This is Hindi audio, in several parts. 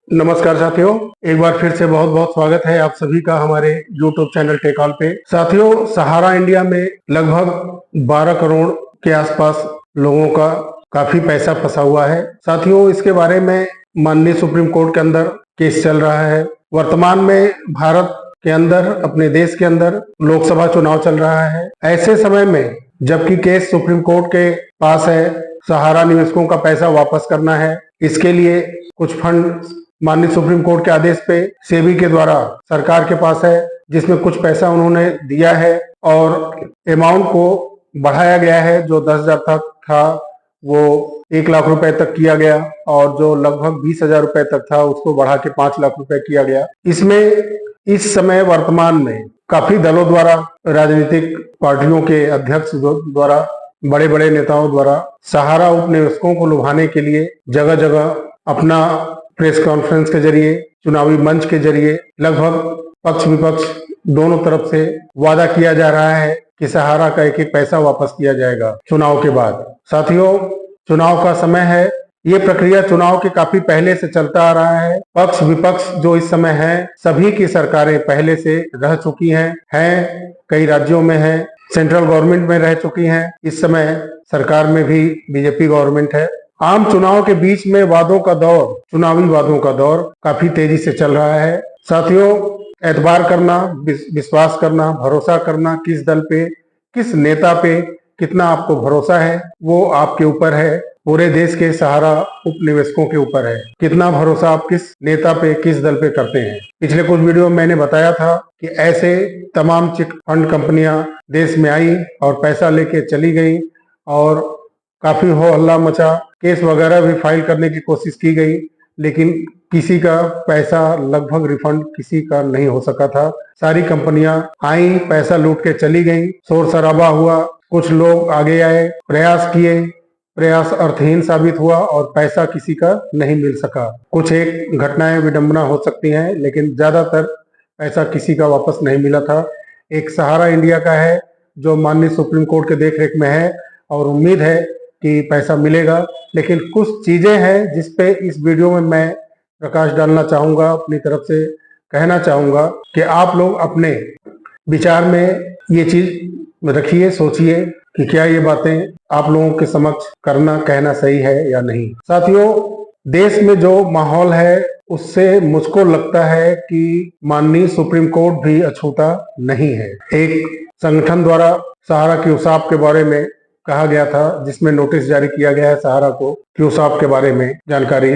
नमस्कार साथियों, एक बार फिर से बहुत बहुत स्वागत है आप सभी का हमारे YouTube चैनल टेकऑल पे। साथियों, सहारा इंडिया में लगभग 12 करोड़ के आसपास लोगों का काफी पैसा फंसा हुआ है। साथियों, इसके बारे में माननीय सुप्रीम कोर्ट के अंदर केस चल रहा है। वर्तमान में भारत के अंदर, अपने देश के अंदर लोकसभा चुनाव चल रहा है। ऐसे समय में जबकि केस सुप्रीम कोर्ट के पास है, सहारा निवेशकों का पैसा वापस करना है, इसके लिए कुछ फंड माननीय सुप्रीम कोर्ट के आदेश पे सेबी के द्वारा सरकार के पास है, जिसमें कुछ पैसा उन्होंने दिया है और अमाउंट को बढ़ाया गया है। जो 10,000 तक था वो 1 लाख रुपए तक किया गया और जो लगभग 20,000 रुपए तक था उसको बढ़ा के 5 लाख रुपए किया गया। इसमें इस समय वर्तमान में काफी दलों द्वारा, राजनीतिक पार्टियों के अध्यक्ष द्वारा, बड़े बड़े नेताओं द्वारा सहारा उपनिवेशकों को लुभाने के लिए जगह जगह अपना प्रेस कॉन्फ्रेंस के जरिए, चुनावी मंच के जरिए लगभग पक्ष विपक्ष दोनों तरफ से वादा किया जा रहा है कि सहारा का एक एक पैसा वापस किया जाएगा चुनाव के बाद। साथियों, चुनाव का समय है। ये प्रक्रिया चुनाव के काफी पहले से चलता आ रहा है। पक्ष विपक्ष जो इस समय है, सभी की सरकारें पहले से रह चुकी हैं, कई राज्यों में है, सेंट्रल गवर्नमेंट में रह चुकी हैं। इस समय सरकार में भी बीजेपी गवर्नमेंट है। आम चुनाव के बीच में वादों का दौर, चुनावी वादों का दौर काफी तेजी से चल रहा है। साथियों, एतबार करना, विश्वास करना, भरोसा करना, किस दल पे, किस नेता पे कितना आपको भरोसा है वो आपके ऊपर है। पूरे देश के सहारा उपनिवेशकों के ऊपर है, कितना भरोसा आप किस नेता पे, किस दल पे करते हैं। पिछले कुछ वीडियो में मैंने बताया था कि ऐसे तमाम चिट फंड कंपनियां देश में आई और पैसा लेके चली गई और काफी हो हल्ला मचा, केस वगैरह भी फाइल करने की कोशिश की गई, लेकिन किसी का पैसा लगभग रिफंड किसी का नहीं हो सका था। सारी कंपनियां आई, पैसा लूट के चली गई, शोर शराबा हुआ, कुछ लोग आगे आए, प्रयास किए, प्रयास अर्थहीन साबित हुआ और पैसा किसी का नहीं मिल सका। कुछ एक घटनाएं विडंबना हो सकती हैं, लेकिन ज्यादातर पैसा किसी का वापस नहीं मिला था। एक सहारा इंडिया का है जो माननीय सुप्रीम कोर्ट के देखरेख में है और उम्मीद है कि पैसा मिलेगा। लेकिन कुछ चीजें हैं जिसपे इस वीडियो में मैं प्रकाश डालना चाहूंगा, अपनी तरफ से कहना चाहूंगा कि आप लोग अपने विचार में ये चीज रखिए, सोचिए कि क्या ये बातें आप लोगों के समक्ष करना, कहना सही है या नहीं। साथियों, देश में जो माहौल है उससे मुझको लगता है कि माननीय सुप्रीम कोर्ट भी अछूता नहीं है। एक संगठन द्वारा सहारा क्यूसाप के बारे में कहा गया था, जिसमें नोटिस जारी किया गया है सहारा को क्यूसाप के बारे में जानकारी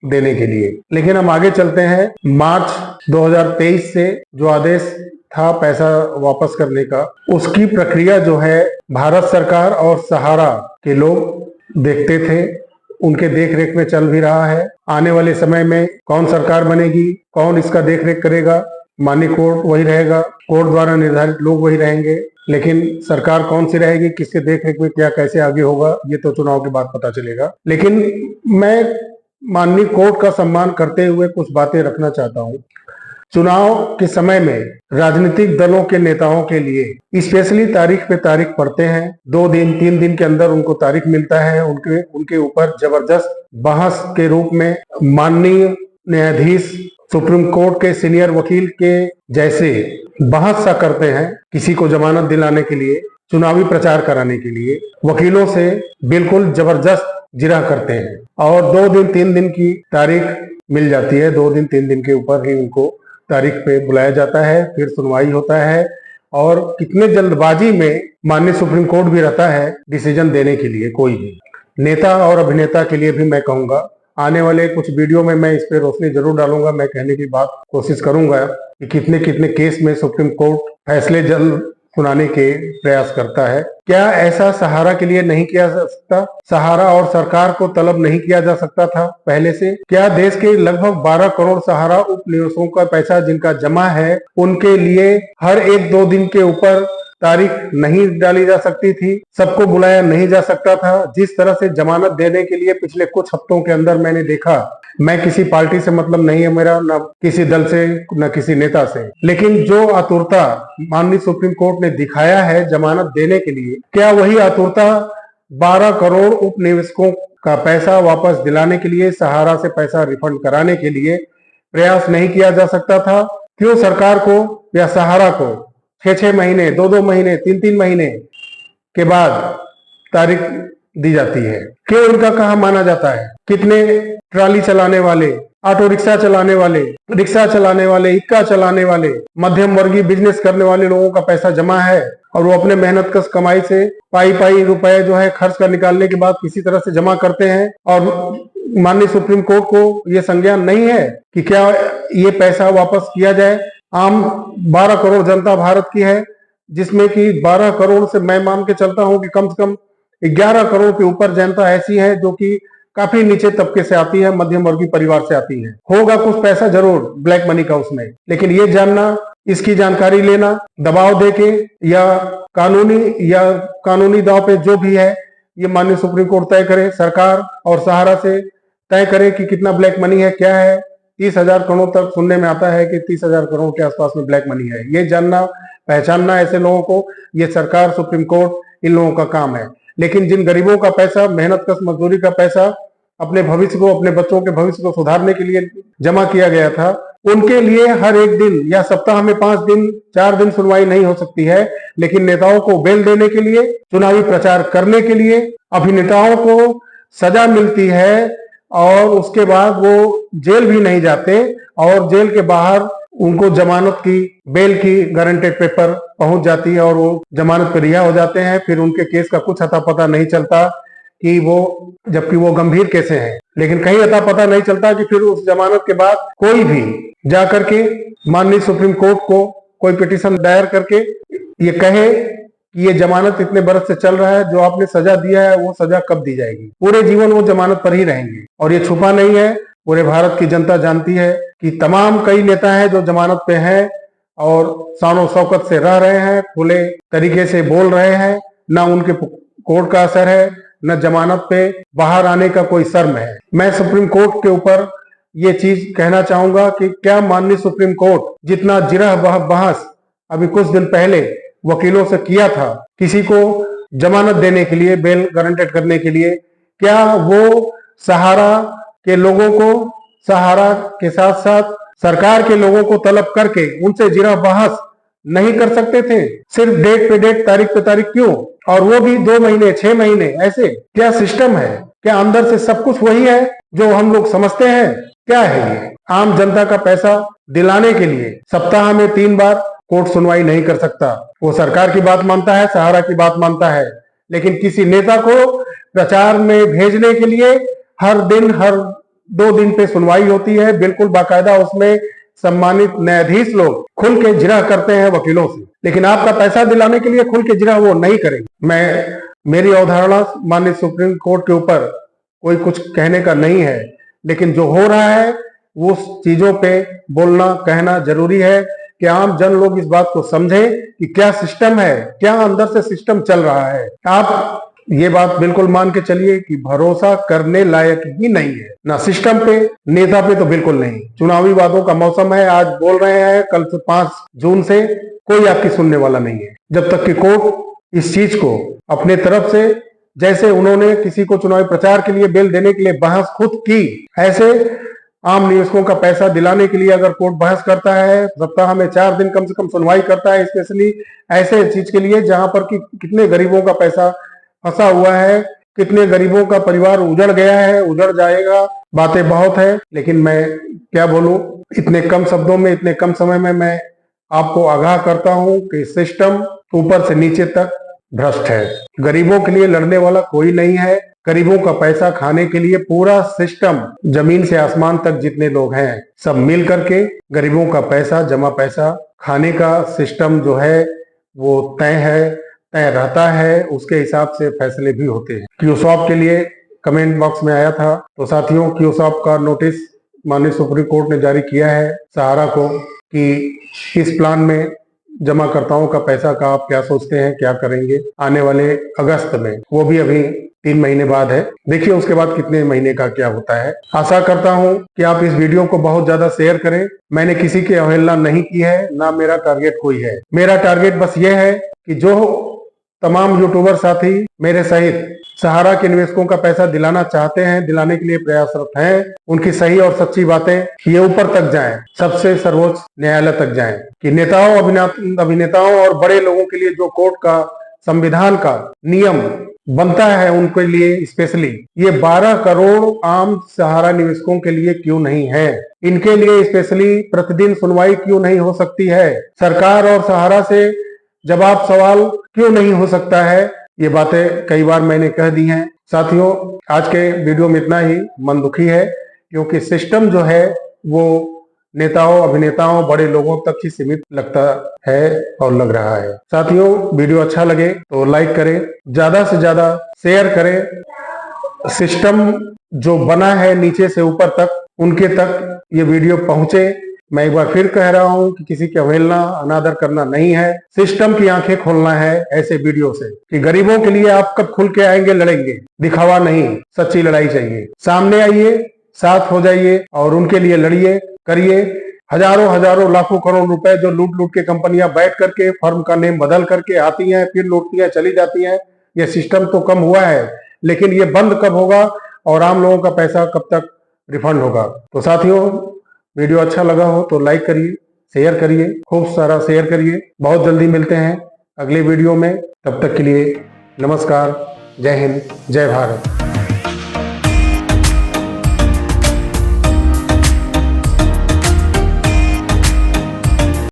देने के लिए। लेकिन हम आगे चलते हैं। मार्च 2023 से जो आदेश था पैसा वापस करने का, उसकी प्रक्रिया जो है भारत सरकार और सहारा के लोग देखते थे, उनके देखरेख में चल भी रहा है। आने वाले समय में कौन सरकार बनेगी, कौन इसका देखरेख करेगा, माननीय कोर्ट वही रहेगा, कोर्ट द्वारा निर्धारित लोग वही रहेंगे, लेकिन सरकार कौन सी रहेगी, किसके देखरेख में क्या कैसे आगे होगा, ये तो चुनाव के बाद पता चलेगा। लेकिन मैं माननीय कोर्ट का सम्मान करते हुए कुछ बातें रखना चाहता हूँ। चुनाव के समय में राजनीतिक दलों के नेताओं के लिए स्पेशली तारीख पे तारीख पड़ते हैं। 2 दिन 3 दिन के अंदर उनको तारीख मिलता है। उनके ऊपर जबरदस्त बहस के रूप में माननीय न्यायाधीश सुप्रीम कोर्ट के सीनियर वकील के जैसे बहस सा करते हैं, किसी को जमानत दिलाने के लिए, चुनावी प्रचार कराने के लिए वकीलों से बिल्कुल जबरदस्त जिरह करते हैं और 2 दिन 3 दिन की तारीख मिल जाती है। 2 दिन 3 दिन के ऊपर ही उनको तारीख पे बुलाया जाता है, फिर सुनवाई होता है और कितने जल्दबाजी में माननीय सुप्रीम कोर्ट भी रहता है डिसीजन देने के लिए। कोई भी नेता और अभिनेता के लिए भी मैं कहूंगा, आने वाले कुछ वीडियो में मैं इस पे रोशनी जरूर डालूंगा। मैं कहने की बात कोशिश करूंगा कि कितने कितने केस में सुप्रीम कोर्ट फैसले जल्द सुनाने के प्रयास करता है। क्या ऐसा सहारा के लिए नहीं किया जा सकता? सहारा और सरकार को तलब नहीं किया जा सकता था पहले से? क्या देश के लगभग 12 करोड़ सहारा उपनिवेशों का पैसा जिनका जमा है, उनके लिए हर 1-2 दिन के ऊपर तारीख नहीं डाली जा सकती थी? सबको बुलाया नहीं जा सकता था? जिस तरह से जमानत देने के लिए पिछले कुछ हफ्तों के अंदर मैंने देखा, मैं किसी पार्टी से मतलब नहीं है मेरा, न किसी दल से, न किसी नेता से, लेकिन जो आतुरता माननीय सुप्रीम कोर्ट ने दिखाया है जमानत देने के लिए, क्या वही आतुरता 12 करोड़ उपनिवेशकों का पैसा वापस दिलाने के लिए, सहारा से पैसा रिफंड कराने के लिए प्रयास नहीं किया जा सकता था? क्यों सरकार को या सहारा को 6-6 महीने, 2-2 महीने, 3-3 महीने के बाद तारीख दी जाती है? क्यों इनका कहा माना जाता है? कितने ट्राली चलाने वाले, ऑटो रिक्शा चलाने वाले, रिक्शा चलाने वाले, इक्का चलाने वाले, मध्यम वर्गीय बिजनेस करने वाले लोगों का पैसा जमा है और वो अपने मेहनत कश कमाई से पाई रुपए जो है खर्च कर निकालने के बाद किसी तरह से जमा करते हैं, और माननीय सुप्रीम कोर्ट को ये संज्ञान नहीं है कि क्या ये पैसा वापस किया जाए? आम 12 करोड़ जनता भारत की है, जिसमें कि 12 करोड़ से मैं मान के चलता हूं कि कम से कम 11 करोड़ के ऊपर जनता ऐसी है जो कि काफी नीचे तबके से आती है, मध्यम वर्गीय परिवार से आती है। होगा कुछ पैसा जरूर ब्लैक मनी का उसमें, लेकिन ये जानना, इसकी जानकारी लेना, दबाव देके या कानूनी दाव पे जो भी है ये माननीय सुप्रीम कोर्ट तय करे, सरकार और सहारा से तय करे कि कितना ब्लैक मनी है, क्या है। 30,000 करोड़ तक सुनने में आता है कि 30,000 करोड़ के आसपास में ब्लैक मनी है। ये जानना, पहचानना ऐसे लोगों को, ये सरकार, सुप्रीम कोर्ट, इन लोगों का काम है। लेकिन जिन गरीबों का पैसा, मेहनत कश मजदूरी का पैसा अपने भविष्य को, अपने बच्चों के भविष्य को सुधारने के लिए जमा किया गया था, उनके लिए हर एक दिन या सप्ताह में 5 दिन, 4 दिन सुनवाई नहीं हो सकती है। लेकिन नेताओं को बेल देने के लिए, चुनावी प्रचार करने के लिए अभिनेताओं को सजा मिलती है और उसके बाद वो जेल भी नहीं जाते, और जेल के बाहर उनको जमानत की, बेल की गारंटेड पेपर पहुंच जाती है और वो जमानत पर रिहा हो जाते हैं। फिर उनके केस का कुछ अता पता नहीं चलता कि वो, जबकि वो गंभीर केसें हैं, लेकिन कहीं अता पता नहीं चलता कि फिर उस जमानत के बाद कोई भी जाकर के माननीय सुप्रीम कोर्ट को कोई पिटीशन दायर करके ये कहे कि ये जमानत इतने बरस से चल रहा है, जो आपने सजा दिया है वो सजा कब दी जाएगी? पूरे जीवन वो जमानत पर ही रहेंगे। और ये छुपा नहीं है, पूरे भारत की जनता जानती है कि तमाम कई नेता हैं जो जमानत पे हैं और शानो शौकत से रह रहे हैं, खुले तरीके से बोल रहे हैं, ना उनके कोर्ट का असर है, न जमानत पे बाहर आने का कोई शर्म है। मैं सुप्रीम कोर्ट के ऊपर ये चीज कहना चाहूंगा कि क्या माननीय सुप्रीम कोर्ट जितना जिरह बहस अभी कुछ दिन पहले वकीलों से किया था किसी को जमानत देने के लिए, बेल गारंटेड करने के लिए, क्या वो सहारा के लोगों को, सहारा के साथ साथ सरकार के लोगों को तलब करके उनसे जिरह बहस नहीं कर सकते थे? सिर्फ डेट पे डेट, तारीख पे तारीख क्यों? और वो भी 2 महीने, 6 महीने, ऐसे क्या सिस्टम है? क्या अंदर से सब कुछ वही है जो हम लोग समझते हैं? क्या है ये? आम जनता का पैसा दिलाने के लिए सप्ताह में 3 बार कोर्ट सुनवाई नहीं कर सकता। वो सरकार की बात मानता है, सहारा की बात मानता है, लेकिन किसी नेता को प्रचार में भेजने के लिए हर दिन, हर 2 दिन पे सुनवाई होती है। बिल्कुल बाकायदा उसमें सम्मानित न्यायाधीश लोग खुल के जिरह करते हैं वकीलों से, लेकिन आपका पैसा दिलाने के लिए खुल के जिरह वो नहीं करेंगे। मेरी अवधारणा माननीय सुप्रीम कोर्ट के ऊपर कोई कुछ कहने का नहीं है, लेकिन जो हो रहा है उस चीजों पे बोलना, कहना जरूरी है कि आम जन लोग इस बात को समझें कि क्या सिस्टम है, क्या अंदर से सिस्टम चल रहा है। आप ये बात बिल्कुल मान के चलिए कि भरोसा करने लायक ही नहीं है, ना सिस्टम पे, नेता पे तो बिल्कुल नहीं। चुनावी वादों का मौसम है, आज बोल रहे हैं, कल से 5 जून से कोई आपकी सुनने वाला नहीं है। जब तक कि कोर्ट इस चीज को अपने तरफ से, जैसे उन्होंने किसी को चुनावी प्रचार के लिए बेल देने के लिए बहस खुद की, ऐसे आम निवेशकों का पैसा दिलाने के लिए अगर कोर्ट बहस करता है, सप्ताह में 4 दिन कम से कम सुनवाई करता है, स्पेशली ऐसे चीज के लिए जहां पर कि कितने गरीबों का पैसा फंसा हुआ है, कितने गरीबों का परिवार उजड़ गया है, उजड़ जाएगा, बातें बहुत है, लेकिन मैं क्या बोलूं, इतने कम शब्दों में, इतने कम समय में मैं आपको आगाह करता हूं कि सिस्टम ऊपर से नीचे तक भ्रष्ट है। गरीबों के लिए लड़ने वाला कोई नहीं है। गरीबों का पैसा खाने के लिए पूरा सिस्टम, जमीन से आसमान तक जितने लोग हैं, सब मिल करके गरीबों का पैसा, जमा पैसा खाने का सिस्टम जो है वो तय रहता है। उसके हिसाब से फैसले भी होते हैं। क्यूसॉप के लिए कमेंट बॉक्स में आया था, तो साथियों क्यूसॉप का नोटिस माननीय सुप्रीम कोर्ट ने जारी किया है सहारा को कि इस प्लान में जमाकर्ताओं का पैसा का आप क्या सोचते हैं, क्या करेंगे आने वाले अगस्त में? वो भी अभी 3 महीने बाद है। देखिए उसके बाद कितने महीने का क्या होता है। आशा करता हूं कि आप इस वीडियो को बहुत ज्यादा शेयर करें। मैंने किसी की अवहेलना नहीं की है, ना मेरा टारगेट कोई है। मेरा टारगेट बस ये है कि जो तमाम यूट्यूबर साथी मेरे सहित सहारा के निवेशकों का पैसा दिलाना चाहते हैं, दिलाने के लिए प्रयासरत हैं। उनकी सही और सच्ची बातें ये ऊपर तक जाएं, सबसे सर्वोच्च न्यायालय तक जाएं कि नेताओं, अभिनेताओं और बड़े लोगों के लिए जो कोर्ट का, संविधान का नियम बनता है उनके लिए स्पेशली, ये 12 करोड़ आम सहारा निवेशकों के लिए क्यों नहीं है? इनके लिए स्पेशली प्रतिदिन सुनवाई क्यों नहीं हो सकती है? सरकार और सहारा से जवाब सवाल क्यों नहीं हो सकता है? ये बातें कई बार मैंने कह दी हैं। साथियों, आज के वीडियो में इतना ही। मन दुखी है क्योंकि सिस्टम जो है वो नेताओं, अभिनेताओं, बड़े लोगों तक ही सीमित लगता है और लग रहा है। साथियों, वीडियो अच्छा लगे तो लाइक करें, ज्यादा से ज्यादा शेयर करें। सिस्टम जो बना है नीचे से ऊपर तक, उनके तक ये वीडियो पहुंचे। मैं एक बार फिर कह रहा हूं कि किसी की अवहेलना, अनादर करना नहीं है। सिस्टम की आंखें खोलना है ऐसे वीडियो से कि गरीबों के लिए आप कब खुल के आएंगे, लड़ेंगे। दिखावा नहीं, सच्ची लड़ाई चाहिए। सामने आइए, साथ हो जाइए और उनके लिए लड़िए, करिए। हजारों लाखों करोड़ रुपए जो लूट लूट के कंपनियां बैठ करके, फर्म का नेम बदल करके आती हैं, फिर लूटती हैं, चली जाती हैं। ये सिस्टम तो कम हुआ है, लेकिन ये बंद कब होगा और आम लोगों का पैसा कब तक रिफंड होगा? तो साथियों, वीडियो अच्छा लगा हो तो लाइक करिए, शेयर करिए, खूब सारा शेयर करिए। बहुत जल्दी मिलते हैं अगले वीडियो में। तब तक के लिए नमस्कार, जय हिंद, जय भारत।